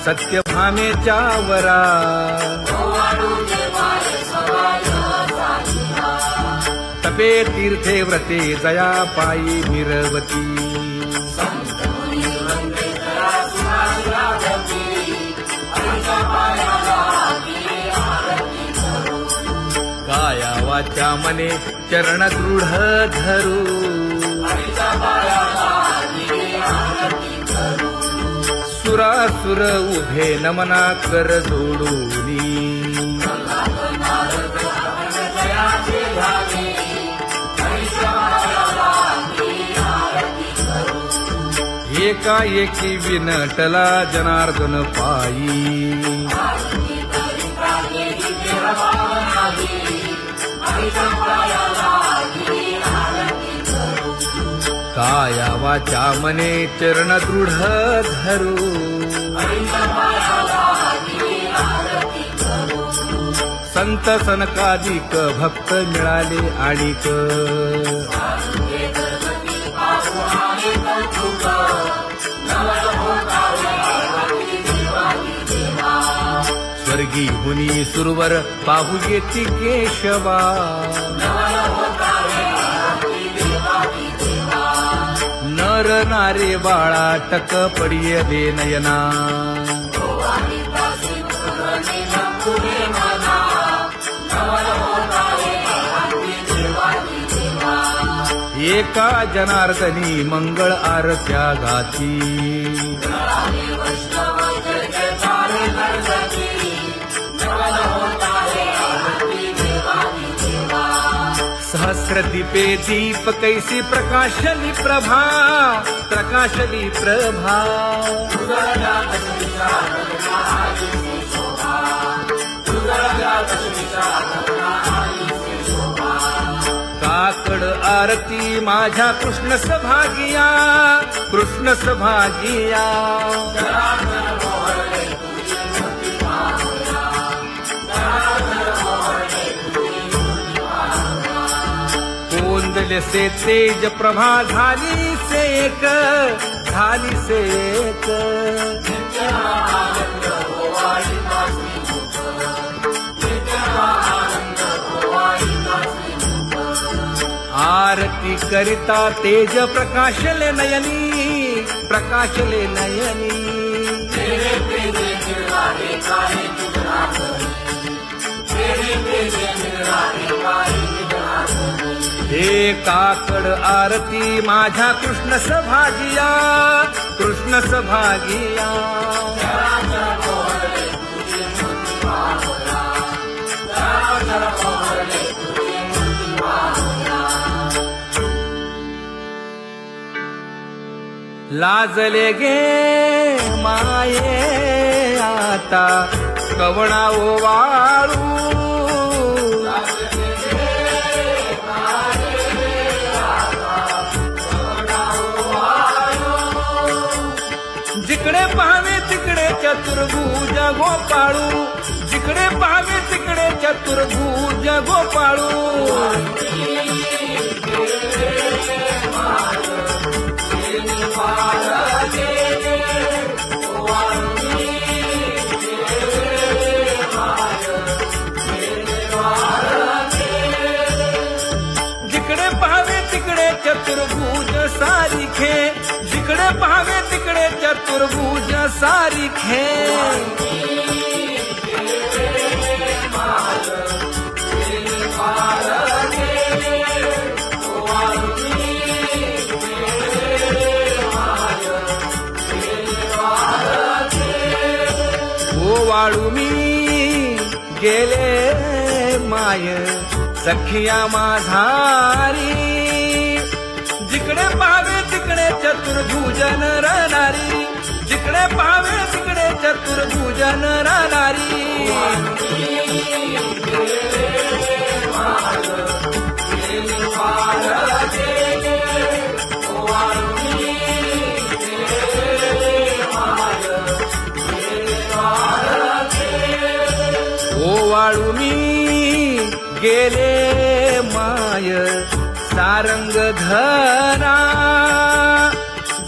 सत्यभामेच्या वरा तपे तीर्थे व्रते जया पायी मिरवती काया वाचा मने चरण दृढ धरू सुरासुर उभे नमना कर जोडूनी एकाएकी विनटला जनार्दन पायी काया वाचा मने चरण दृढ धरू संत सनकादिक भक्त मिळाले आणिक स्वर्गी हुनी सुरवर पाहू येती केशवा नर नारे बाळा टक पडिय दे नयना एका जनार्दनी मंगळ आरत्या गाती सहस्र दीपे दीप कैसी प्रकाशली प्रभा प्रकाशली प्रभा काकड आरती माझ्या कृष्ण सभागिया कृष्ण सभागिया कोंदले से तेज प्रभा झाली सेक झाली सेक आरती करिता तेज प्रकाशले नयनी प्रकाशले नयनी हे काकड आरती माझ्या कृष्ण सभागिया कृष्ण सभागिया लाजले गे माये आता कवणा ओवाळू जिकडे पाहावे तिकडे चतुर्भुज गोपाळू जिकडे पाहावे तिकडे चतुर्भुज गोपाळू जिकडे पाहावे तिकडे चतुर्भुज सारिखे जिकडे पाहावे तिकडे चतुर्भुज सारिखे ओवाळू मी गेले माय सखिया माझारी जिकडे पाहावे तिकडे चतुर्भुज नर नारी जिकडे पाहावे तिकडे चतुर्भुज नर नारी ओवाळू मी गेले माय सारंग धरा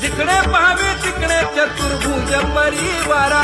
जिकडे पाहावे तिकडे चतुर्भुज परिवारा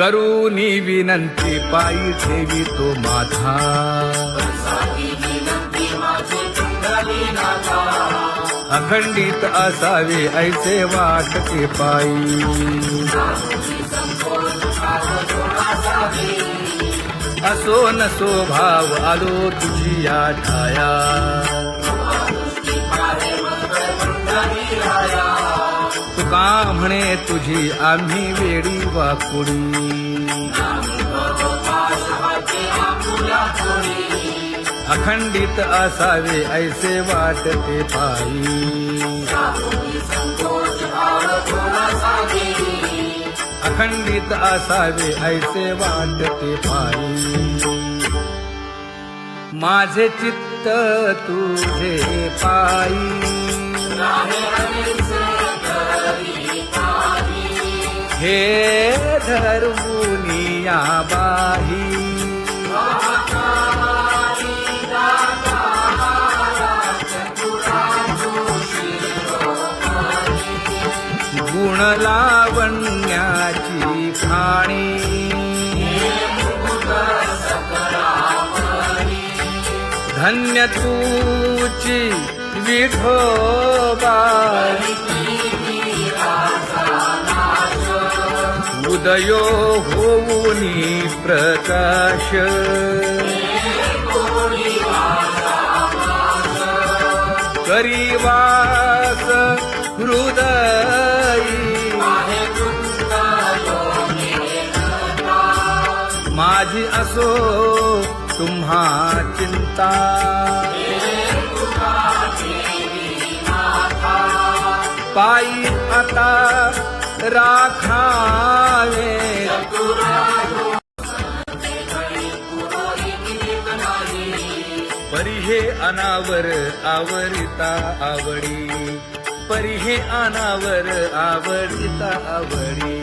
करूनी विनंती पायी ठेवी तो माथा अखंडित असावे ऐसे वाटते पायी असो नसो भाव आलो तुझी या ठाया तुका म्हणे तुझी आम्ही वेडी वाकुडी अखंडित असावे ऐसे वाटते पायी अखंडित असावे ऐसे वाटते पायी माझे चित्त तुझे पायी हे धर्मुनिया बाही गुण लावण्याची खाणी धन्य तूची विठोबा उदयो होऊनी प्रकाश करीवास हृदयी माझी असो तुम्हा चिंता पायी आता राखावे परी हे अनावर आवरिता आवडी परी हे अनावर आवडिता आवडी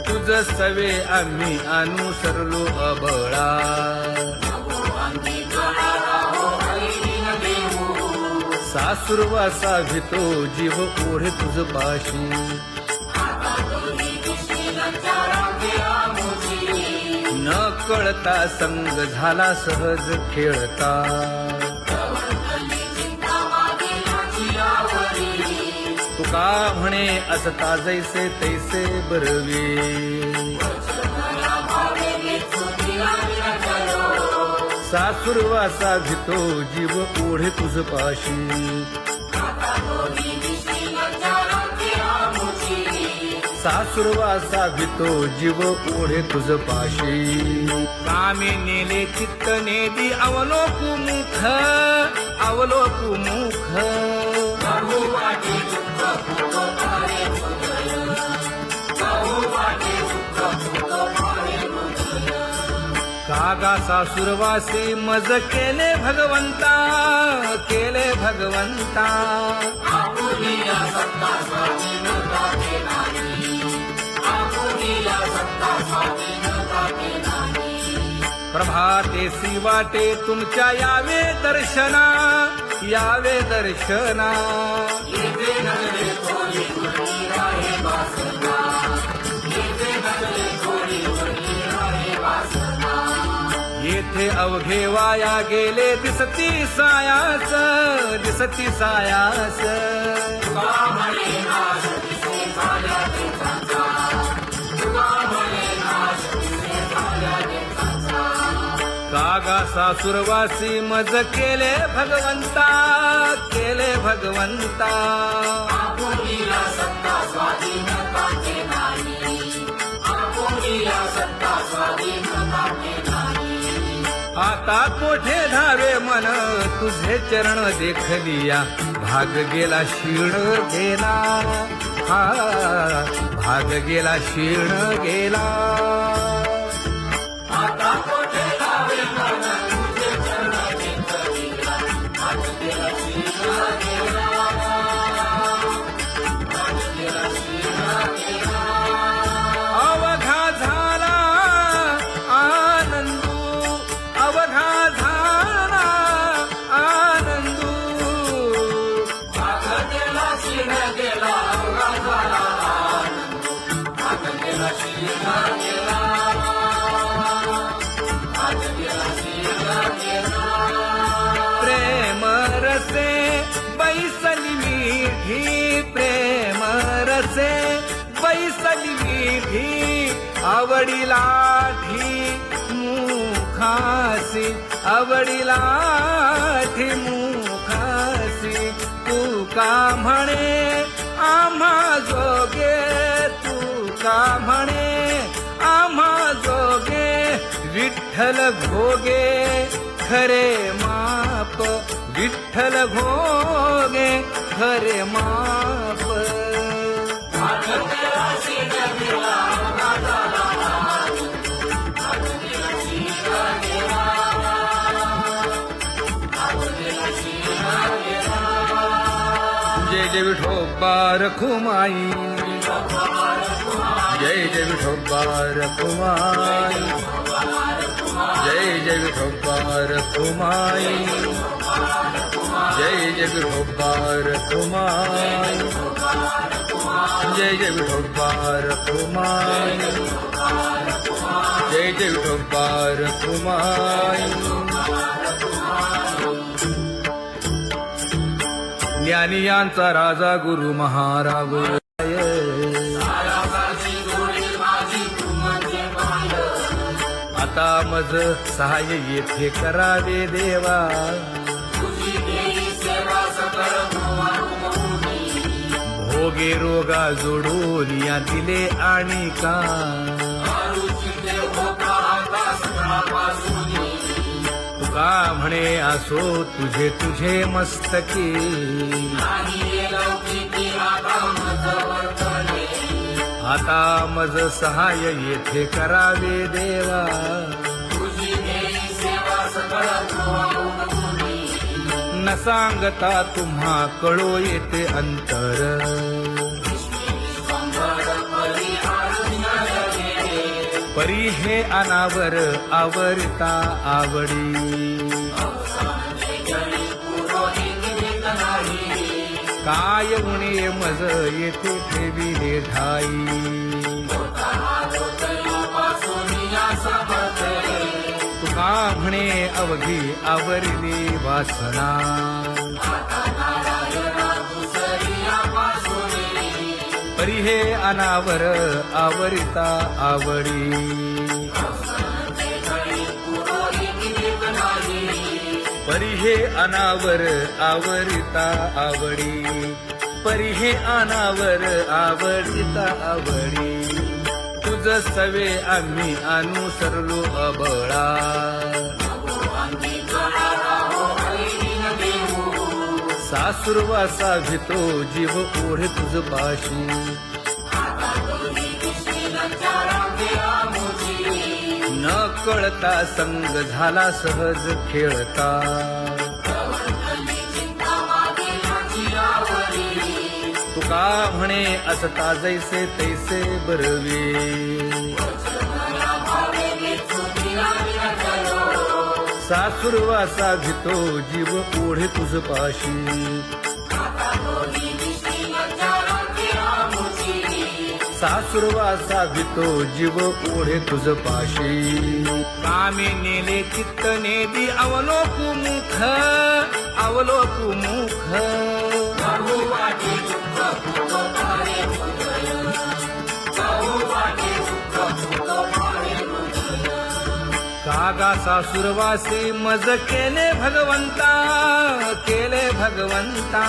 तुझ सवे आम्ही अनुसरलो अबळा सासुरवासा भितो जीव ओढे तुझ पाशी न कळता संग झाला सहज खेळता तुका म्हणे असता जैसे तैसे बरवे सासुरवासा भितो जीव ओढे तुझ पाशी सासुरवासा भितो जीव ओढे तुझ पाशी कामे नेले चित्त नेदी अवलोकु मुख अवलोकु मुख कागा सासुरवासी मज केले भगवंता केले भगवंता प्रभाते सी वाटे तुमच्या यावे दर्शना यावे दर्शना येथे अवघे वाया गेले दिसती सायास दिसती सायास कागा सासुरवासी मज केले भगवंता केले भगवंता आता कोठे धावे मन तुझे चरण देखलिया भाग गेला क्षीण गेला हा भाग गेला क्षीण गेला आता कोठे धावे मन तुझे चरण देखलिया भाग गेला क्षीण गेला अवघा झाला आनंदू अवघा झाला आनंदू भाग गेला क्षीण गेला अवघा झाला आनंदू भाग गेला क्षीण गेला असे बैसली विधी आवडीला मुखासी आवडीला मुखासी तू का म्हणे आम्हा जोगे तू का म्हणे आम्हा जोगे विठ्ठल घोगे खरे माप विठ्ठल घोगे खरे माप जय जय विठोबा रखुमाई जय जय विठोबा रखुमाई जय जय विठोबा रखुमाई जय जय विठोबा रखुमाई जय जय विठोबा रखुमाई जय जय विठोबा रखुमाई ज्ञानियांचा राजा गुरु महाराज आता मज सहाय्य येथे करावे देवा भोगे रोगा जोडून या दिले आणि का तुका म्हणे असो तुझे तुझे मस्तकी आता मज सहाय्य येथे करावे देवा न सांगता तुम्हा कळो येते अंतर परी हे अनावर आवरता आवडी काय उणे मज येथे ठेविले ठाई तुका म्हणे अवघी आवरली वासना परी हे अनावर आवरिता आवडी परी हे अनावर आवरिता आवडी परी हे अनावर आवडिता आवडी तुझ सवे आम्ही अनुसरलो अबळा सासुरवासा भितो जीव ओढे तुझ पाशी न कळता संग झाला सहज खेळता तुका म्हणे असता जैसे तैसे बरवे सासुरवासा भितो जीव ओढे तुझ पाशी सासुरवासा भितो जीव ओढे तुझ पाशी कामे नेले चित्त नेदी अवलोकु मुख अवलोकु मुख कागा सासुरवासी मज केले भगवंता केले भगवंता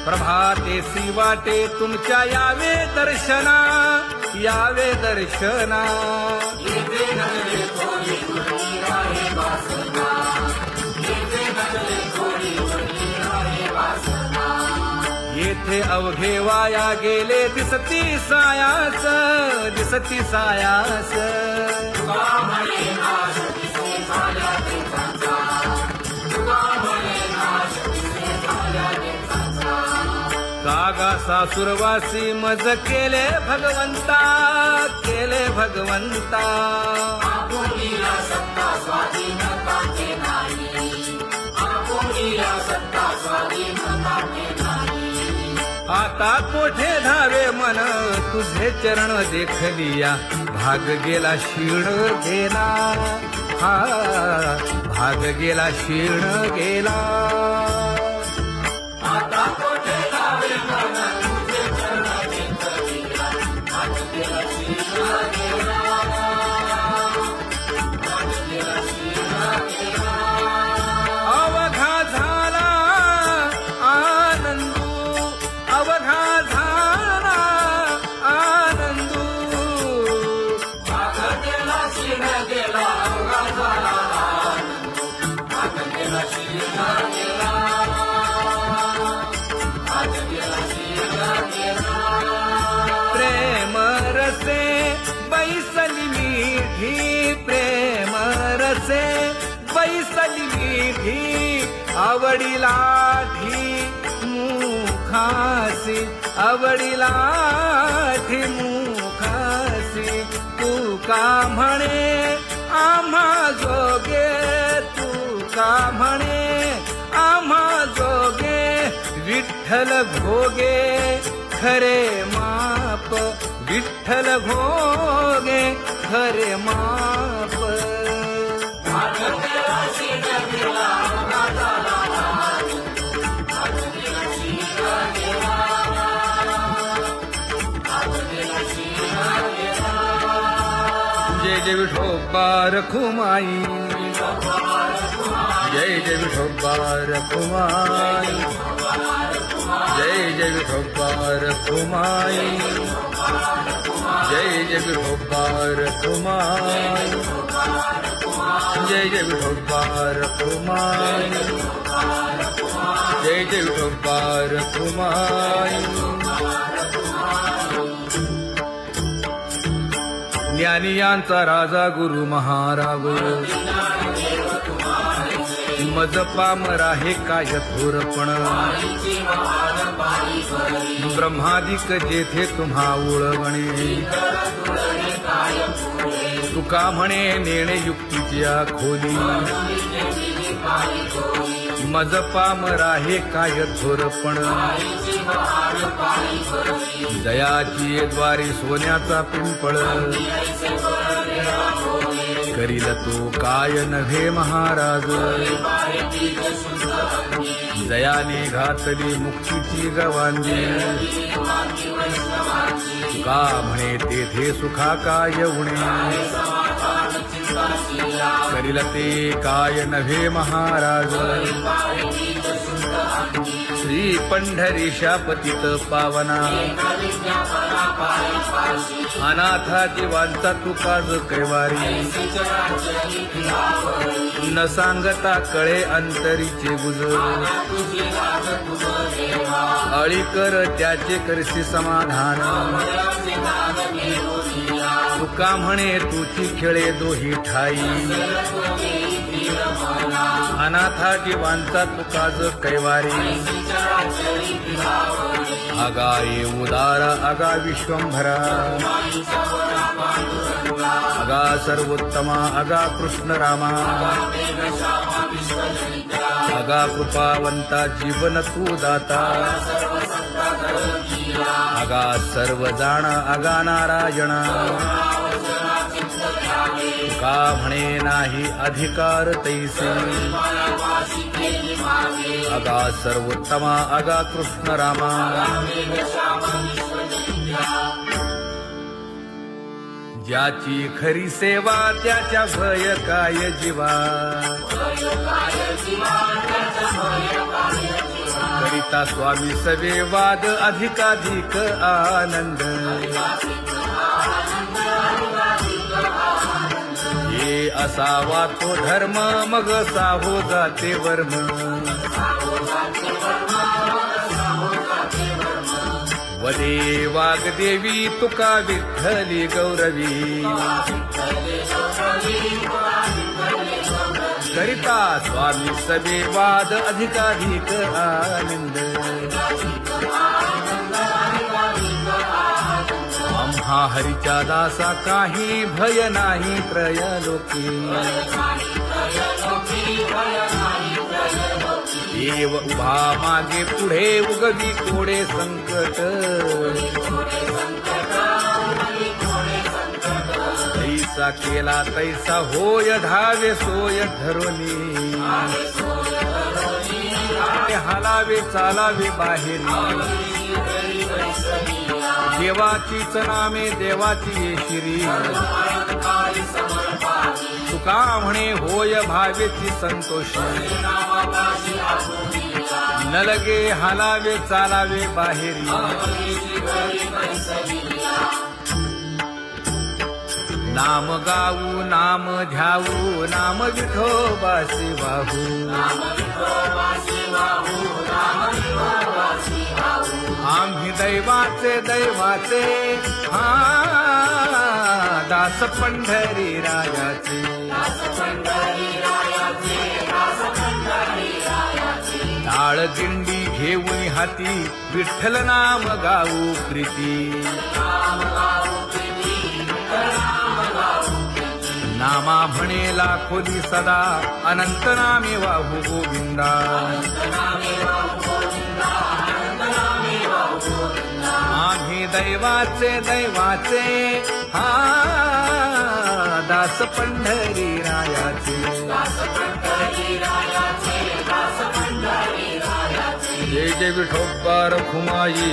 प्रभाते सी वाटे तुमच्या यावे दर्शना यावे दर्शना येथे अवघे वाया गेले दिसती सायास दिसती सायास कागा सासुरवासी मज केले भगवंता केले भगवंता आता कोठे धावे मन तुझे चरण देखलिया भाग गेला शीण गेला हा भाग गेला क्षीण गेला अवघा झाला आनंदू अवघा झाला आनंदू भाग गेला क्षीण गेला अवघा झाला भाग गेला क्षीण गेला भाग गेला क्षीण गेला प्रेम रसे बैसली मीठी प्रेम रसे बैसली मीठी आवडीला मुखासी आवडीला मुखासी तू का म्हणे आम्हा जोगे तू का म्हणे आम्हा जोगे विठ्ठल भोगे खरे माप विठ्ठल भोगे खरे माप जय जय विठोबा रखुमाई जय जय विठोबा रखुमाई जय जय विठोबा रखुमाई जय जय विठोबा रखुमाई जय जय विठोबा रखुमाई जय जय विठोबा रखुमाई ज्ञानियांचा राजा गुरु महाराज मज पामरा हे काय थोरपण ब्रह्मादिक जेथे तुम्हा उळवणे तुका म्हणे नेणे युक्तीच्या खोली मज पामरा हे काय थोरपण दयाची द्वारी सोन्याचा पिंपळ करील तो काय नव्हे महाराज दयाने घातली मुक्तीची गवांगी का म्हणे तेथे सुखा काय उणे करील ते काय नव्हे महाराज श्री पंढरीशा पतित पावना अनाथा जीवांचा तुकाज कैवारी न सांगता कळे अंतरीचे गुजर अळी कर त्याचे करशी समाधान तुका म्हणे तुची खेळे दोही ठाई अनाथा जीवांचा तुकाज कैवारी आगा ये उदार आगा विश्वंभरा आगा सर्वोत्तमा आगा कृष्ण रामा आगा कृपावंता जीवन तू दाता आगा सर्व जाणा आगा नारायणा का म्हणे नाही अधिकार तैसे आगा सर्वोत्तमा आगा कृष्ण रामा ज्याची खरी सेवा त्याच्या भय काय जीवा करिता स्वामी सवे वाद अधिकाधिक आनंद हे असावा तो धर्म मग साहो जाते वर्म वदे वाग्देवी तुका विठ्ठली गौरवी करिता स्वामी सवे वाद अधिकाधिक आनंद आम्हा हरीच्या दासा काही भय नाही त्रयलोकी देव उभा मागे पुढे उगवी कोडे संकट जैसा केला तैसा होय धावे सोय धरोनी हालावे चालावे बाहेरी देवाचीच नामे देवाची येशिरी तुका म्हणे होय भावेची संतोषी न लगे हालावे चालावे बाहेरी नाम गाऊ नाम ध्याऊ नाम विठोबासी वाहू आम्ही दैवाचे दैवाचे हा दास पंढरी रायाचे टाळ दिंडी घेऊन हाती विठ्ठल नाम गाऊ प्रीती नामा म्हणेला खोली सदा अनंत नामे वाहू गोविंदा आम्ही दैवाचे दैवाचे हा दास पंढरी रायाचे जय जय विठोबा रखुमाई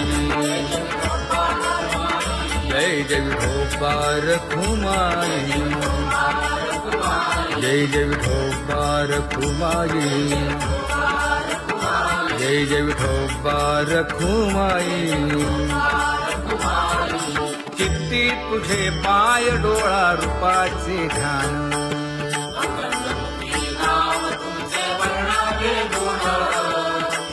जय जय विठोबा रखुमाई जय जय विठोबा रखुमाई जय जय विठोबा रखुमाई चित्ती तुझे पाय डोळा रूपाचे ध्यान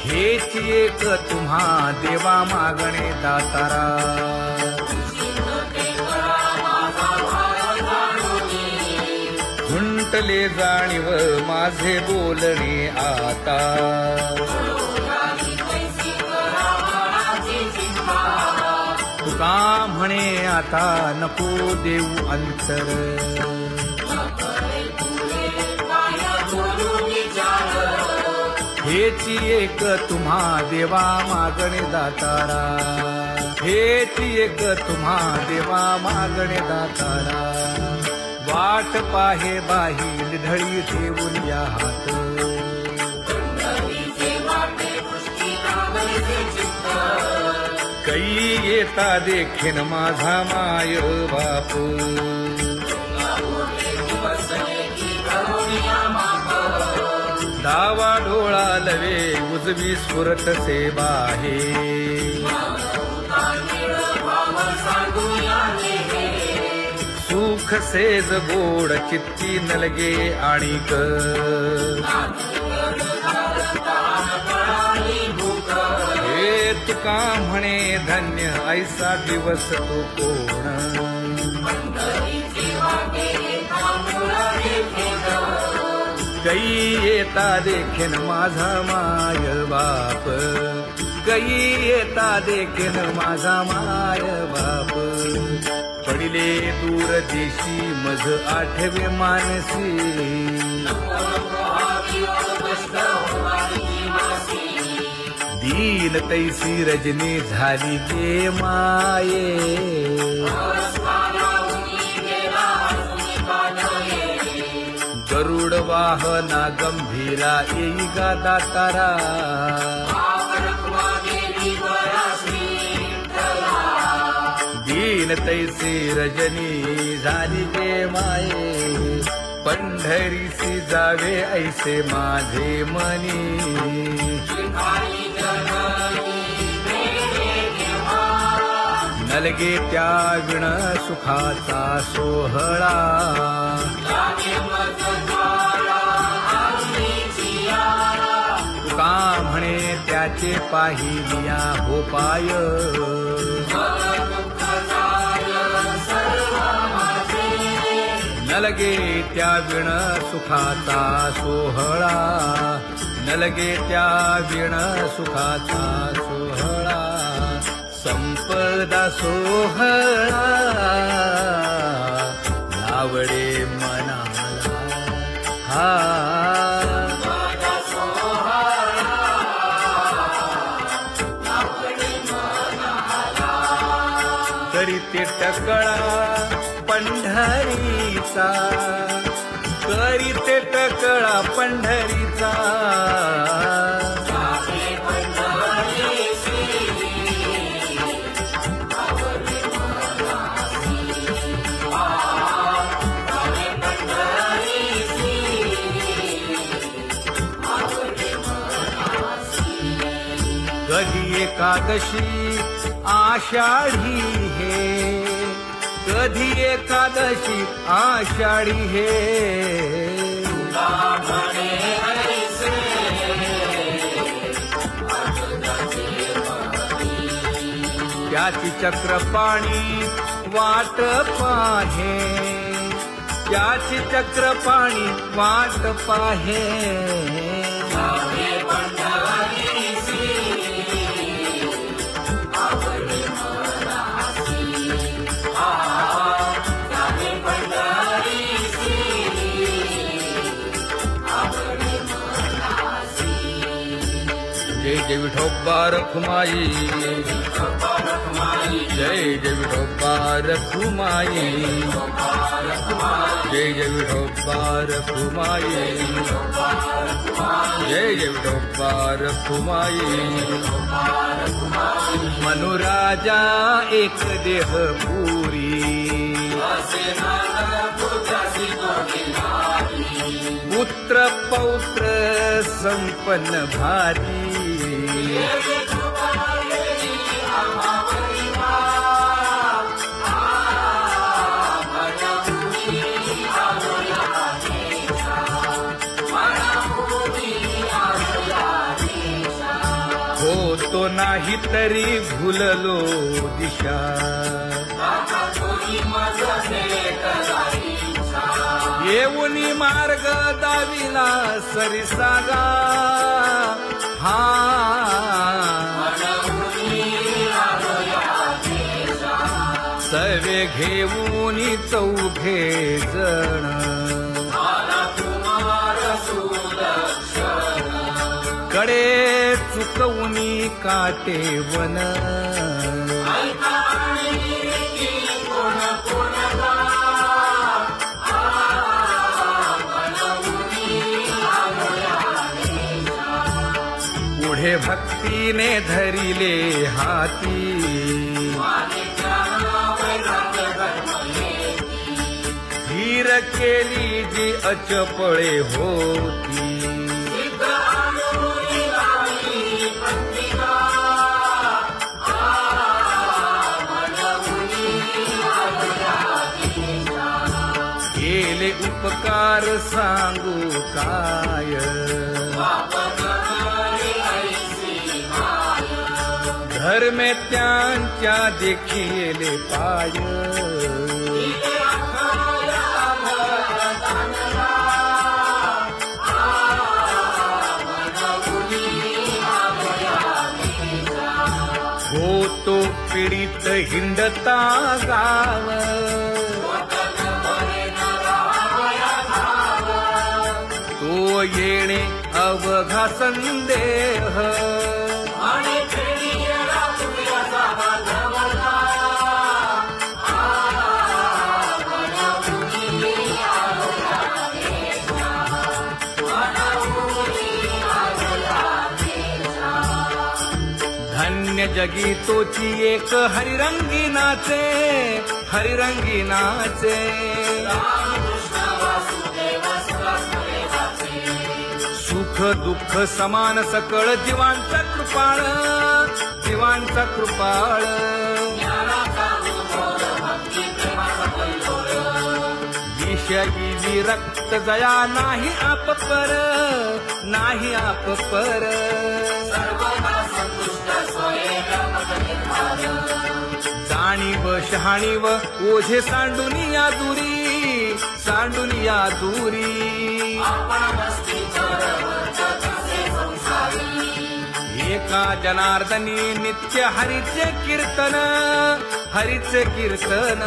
हेच एक तुम्हा देवा मागणे दातारा खुंटले जाणीव माझे बोलणे आता तुका म्हणे आता नको देऊ अंतर हेची एक तुम्हा देवा मागणे दातारा हेची एक तुम्हा देवा मागणे दातारा वाट पाहे बाही ढळी ठेवून या हात कै येता देखीन माझा माय बाप डावा डोळा लवे उजवी स्फुरत से बाहे सुख सेज गोड चित्ती नलगे आणिक हे तुका म्हणे धन्य ऐसा दिवस तो कोण कै येता देखीन माझा माय बाप कै येता देखीन माझा माय बाप पडिले दूर देशी मज आठवे मानसी दीन तैसी रजनी झाली गे माये गरुड वाहना गंभीरा येई गा दातारा दीन तैसी रजनी झाली गे माये पंढरीसी जावे ऐसे माझे मनी नलगे त्या विण सुखाचा सोहळा तुका म्हणे त्याचे पाहिलिया हो पाय नलगे त्या विण सुखाचा सोहळा नलगे त्या विण सुखाचा सोहळा संपदा सोहळा आवडे मनाला हा तरी ते टकळा पंढरीचा वारीचा, करीते टकळा पंढरीचा. कधी एकादशी आषाढी हे, कधी एकादशी आषाढी हे. त्याची चक्रपाणी वाट पाहे, त्याची चक्रपाणी वाट पाहे. जय जय विठोबा रखुमाई, जय जय विठोबा रखुमाई, जय जय विठोबा रखुमाई, जय जय विठोबा रखुमाई. मनुराजा एक देह पुरी, पुत्र पौत्र संपन्न भारी. होतो नाही तरी भुललो दिशा, येऊनी मार्ग दाविला सरिसागा. हा सर्वे घेऊनी चौघे जण, कडे चुकवूनी काटे वन. पुढे भक्तीने धरिले हाती, धीर केली जी अचपळे होती. केले उपकार सांगू काय, धर्मे त्यांच्या देखिले पाय. होतो पीडित हिंडता गाव, तो येणे अवघा संदेह. धन्य जगी तोची एक हरिरंगी नाचे, हरिरंगी नाचे. सुख दुःख समान सकळ जीवांचा कृपाळ, जीवांचा कृपाळ. विषयी विरक्त जया नाही आप पर, नाही आप पर. जाणीव शहाणीव ओझे सांडुनिया दुरी, सांडुनिया दुरी. एका जनार्दनी नित्य हरीचे कीर्तन, हरीचे कीर्तन.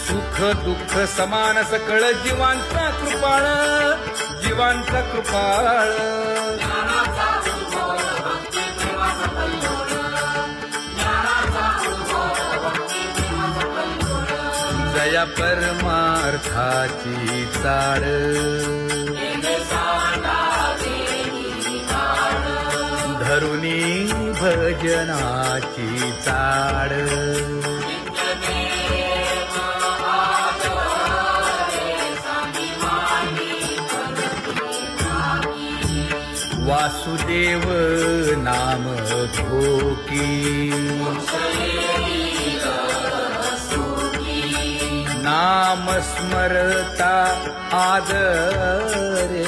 सुख दुःख समान सकळ जीवांचा कृपाळ, जीवांचा कृपाळ. जया परमार्थाची चाळ धरुणी भजनाची चाळ वासुदेव नाम धोकी नाम स्मरता आदरे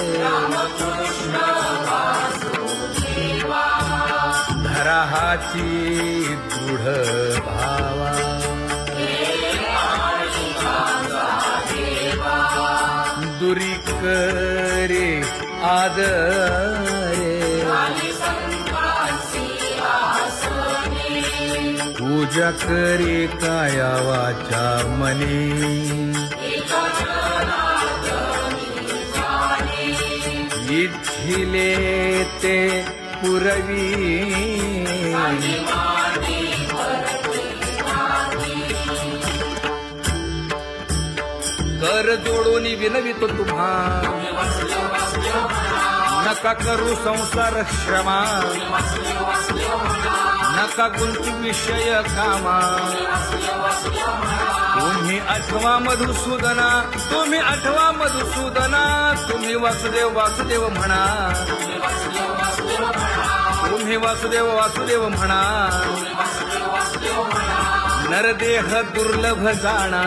धराहाची दृढ भावा दुरी करे आदरे पूजा करे काया वाचा मने इच्छिले ते पुरवी कर जोडून विनवितो तुम्हा नका करू संसार श्रमा नका गुंती विषय कामा तुम्ही आठवा मधुसूदना तुम्ही आठवा मधुसूदना तुम्ही वासुदेव वासुदेव म्हणा तुम्ही वासुदेव वासुदेव म्हणा नरदेह दुर्लभ जाणा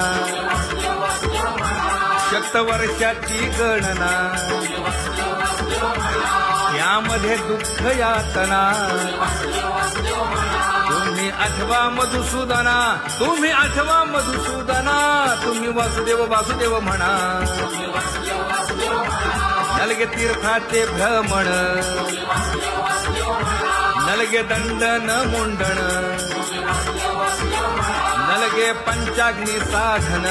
शतवर्षाची गणना यामध्ये दुःख यातना तुम्ही आठवा मधुसूदना तुम्ही आठवा मधुसूदना तुम्ही वासुदेव वासुदेव म्हणा नलगे तीर्थाचे भ्रमण नलगे दंडन मुंडण नलगे पंचाग्नी साधन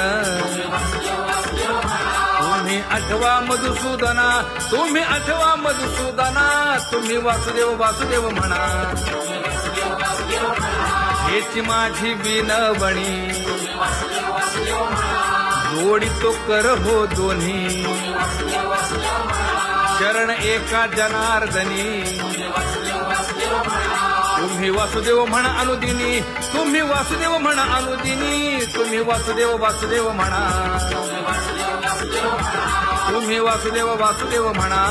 तुम्ही आठवा मधुसूदना तुम्ही आठवा मधुसूदना तुम्ही वासुदेव वासुदेव म्हणा हेची माझी विनवणी जोडी तो कर हो दोन्ही शरण एका जनार्दनी तुम्ही वासुदेव म्हणा अनुदिनी तुम्ही वासुदेव म्हणा अनुदिनी तुम्ही वासुदेव वासुदेव म्हणा तुम्ही वासुदेव वासुदेव म्हणा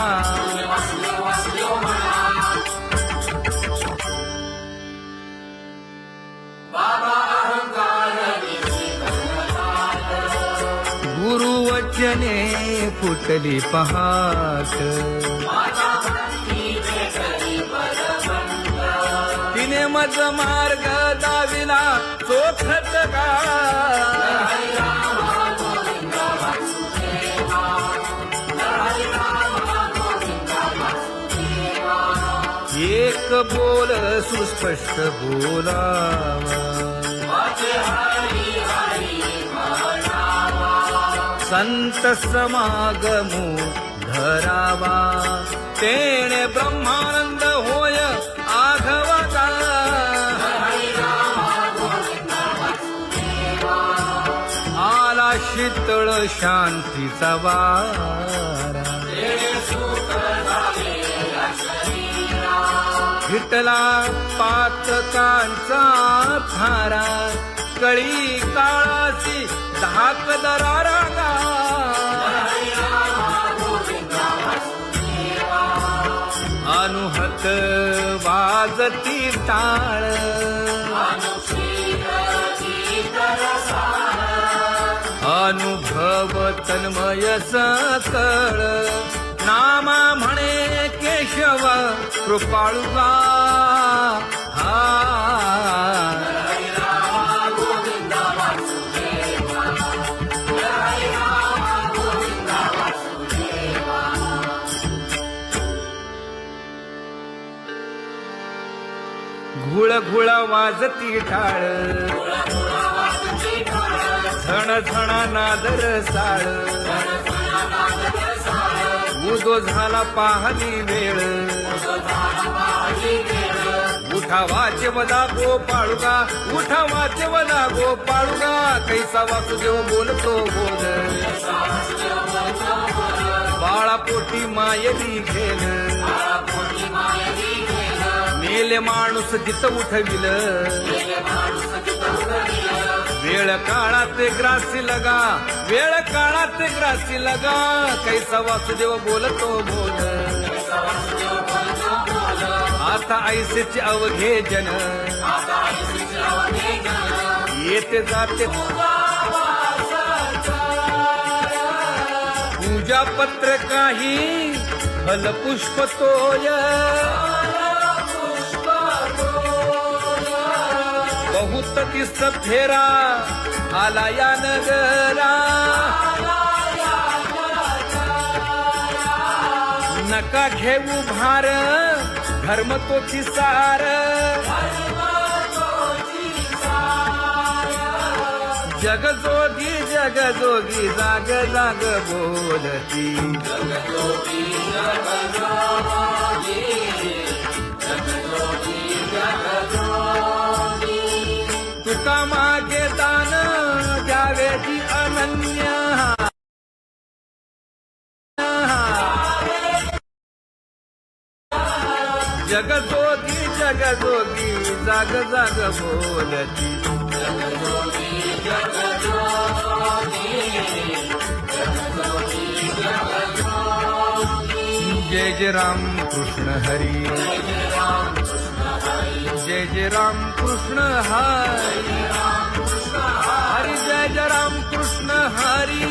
गुरुवचने फुटली पहाट तिने मज मार्ग दाविला चोखत का एक बोल सुस्पष्ट बोलावा संत समागमू धरावा तेणे ब्रह्मानंद होय आघवता आला शीतळ शांतीचा वारा हिटला पातकांचा थारा कळी काळाची धाक दरारा अनुहत वाजती टाळ अनुभव तन्मय सकळ नामा म्हणे केशव कृपाळुगा हा घुळ घुळ वाजती टाळ झण झण नादर साळ उदो झाला पाहली वेळ उठा वाचवला गोपाळुगा, उठा वाचवला गोपाळुगा, कैसा वासुदेव बोलतो बोल, बाळा पोटी मायली घेल, मेले माणूस जित उठविल, वेळ काळात ग्रासी लगा, वेळ काळात ग्रासी लगा, कैसा वासुदेव बोलतो बोल, आता ऐसेचे अवघे जन, येते जाते पूजा पत्र काही फल पुष्प तोय, बहुत दिस फेरा आला या नगरा, नका घेऊ भार धर्म तोची सार, जगजोगी जगजोगी जाग जाग बोलती, तुका मागे दान द्यावे जी अनन्य, जगजोगी जगजोगी जाग जाग बोलती, जय जय राम कृष्ण हरी, जय जय राम कृष्ण हरी, हरि जय जय राम कृष्ण हरी,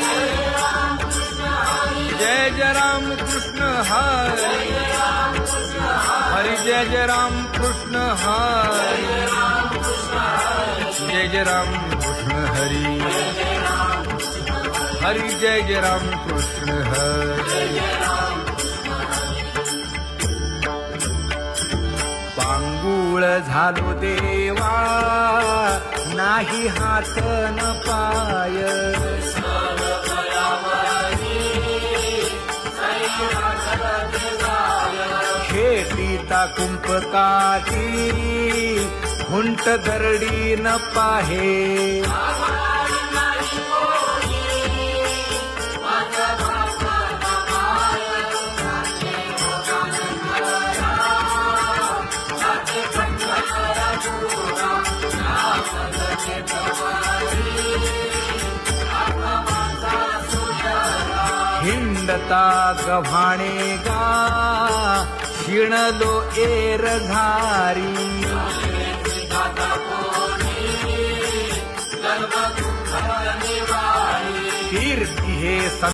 जय जय राम कृष्ण हरी, हरि जय जय राम कृष्ण हरी, जय जय राम कृष्ण हरी, हरि जय जय राम कृष्ण हरी. पांगुळ झालो देवा नाही हात न पाय, खेटीता कुंपकाठी हुंट दरडी न पाहे, हिंडता गव्हाणे गा शिणलो एर घारी, कीर्ती हे